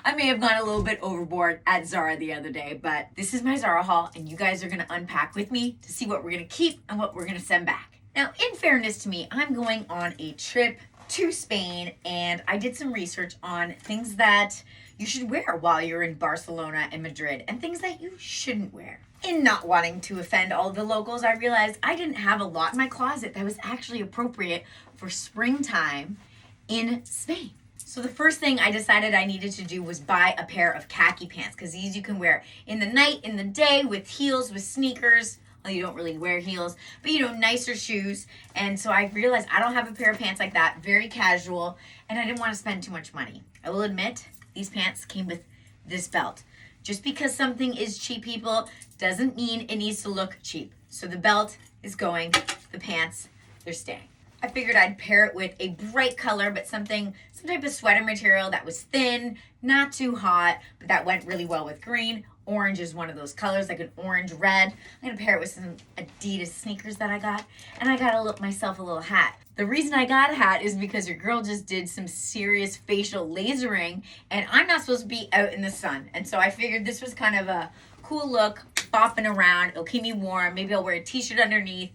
I may have gone a little bit overboard at Zara the other day, but this is my Zara haul, and you guys are gonna unpack with me to see what we're gonna keep and what we're gonna send back. Now, in fairness to me, I'm going on a trip to Spain, and I did some research on things that you should wear while you're in Barcelona and Madrid, and things that you shouldn't wear. In not wanting to offend all the locals, I realized I didn't have a lot in my closet that was actually appropriate for springtime in Spain. So the first thing I decided I needed to do was buy a pair of khaki pants, because these you can wear in the night, in the day, with heels, with sneakers. Well, you don't really wear heels, but nicer shoes. And so I realized I don't have a pair of pants like that, very casual, and I didn't want to spend too much money. I will admit, these pants came with this belt. Just because something is cheap, people, doesn't mean it needs to look cheap. So the belt is going, the pants, they're staying. I figured I'd pair it with a bright color, but some type of sweater material that was thin, not too hot, but that went really well with green. Orange is one of those colors, like an orange red. I'm gonna pair it with some Adidas sneakers that I got, and I got myself a little hat. The reason I got a hat is because your girl just did some serious facial lasering, and I'm not supposed to be out in the sun. And so I figured this was kind of a cool look, bopping around. It'll keep me warm. Maybe I'll wear a t-shirt underneath,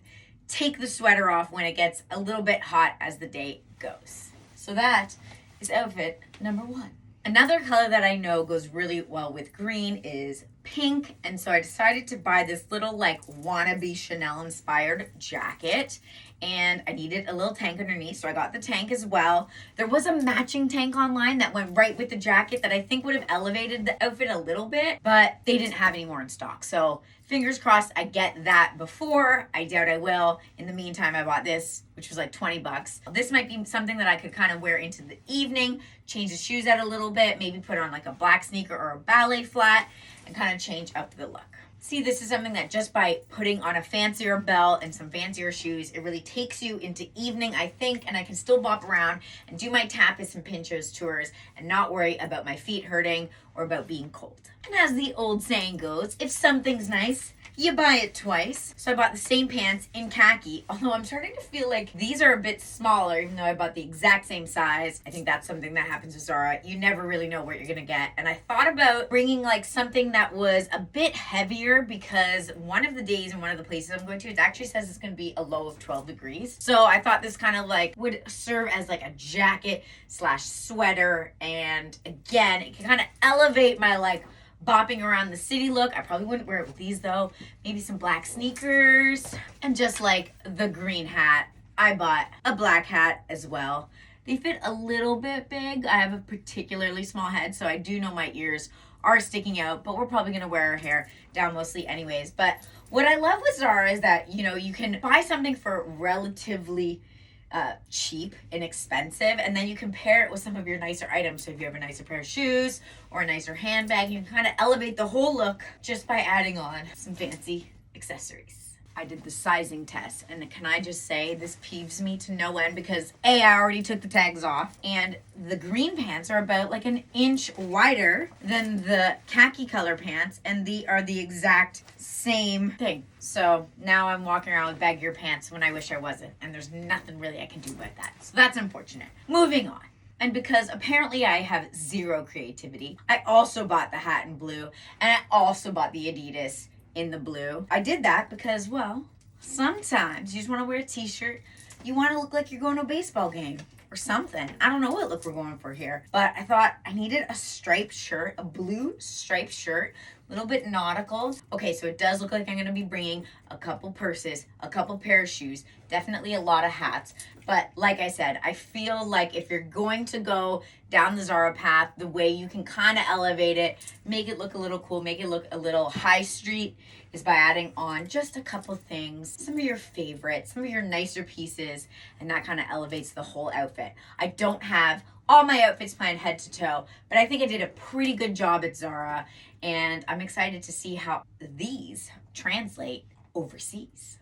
take the sweater off when it gets a little bit hot as the day goes. So that is outfit number 1. Another color that I know goes really well with green is pink, and so I decided to buy this little wannabe Chanel inspired jacket, and I needed a little tank underneath, so I got the tank as well. There was a matching tank online that went right with the jacket that I think would have elevated the outfit a little bit, but they didn't have any more in stock. So fingers crossed I get that before. I doubt I will. In the meantime, I bought this, which was like 20 bucks. This might be something that I could kind of wear into the evening, change the shoes out a little bit, maybe put on like a black sneaker or a ballet flat, and kind of change up the look. See, this is something that just by putting on a fancier belt and some fancier shoes, it really takes you into evening, I think, and I can still bop around and do my tapas and Pinterest tours and not worry about my feet hurting or about being cold. And as the old saying goes, if something's nice, you buy it twice. So I bought the same pants in khaki, although I'm starting to feel like these are a bit smaller, even though I bought the exact same size. I think that's something that happens with Zara. You never really know what you're gonna get. And I thought about bringing like something that was a bit heavier, because one of the days in one of the places I'm going to, it actually says it's gonna be a low of 12 degrees. So I thought this kind of would serve as like a jacket / sweater. And again, it can kind of elevate my bopping around the city look. I probably wouldn't wear it with these though. Maybe some black sneakers and just the green hat. I bought a black hat as well. They fit a little bit big. I have a particularly small head, so I do know my ears are sticking out, but we're probably gonna wear our hair down mostly anyways. But what I love with Zara is that, you can buy something for relatively cheap, inexpensive, and then you can pair it with some of your nicer items. So if you have a nicer pair of shoes or a nicer handbag, you can kind of elevate the whole look just by adding on some fancy accessories. I did the sizing test, and can I just say this peeves me to no end, because I already took the tags off, and the green pants are about an inch wider than the khaki color pants, and they are the exact same thing. So now I'm walking around with baggier pants when I wish I wasn't, and there's nothing really I can do about that. So that's unfortunate. Moving on. And because apparently I have zero creativity, I also bought the hat in blue, and I also bought the Adidas in the blue. I did that because, well, sometimes you just want to wear a t-shirt. You want to look like you're going to a baseball game or something. I don't know what look we're going for here, but I thought I needed a striped shirt, a blue striped shirt, a little bit nautical. Okay, so it does look like I'm going to be bringing a couple purses, a couple pair of shoes, definitely a lot of hats. But like I said, I feel like if you're going to go down the Zara path, the way you can kind of elevate it, make it look a little cool, make it look a little high street, is by adding on just a couple things, some of your favorites, some of your nicer pieces, and that kind of elevates the whole outfit. I don't have all my outfits planned head to toe, but I think I did a pretty good job at Zara, and I'm excited to see how these translate overseas.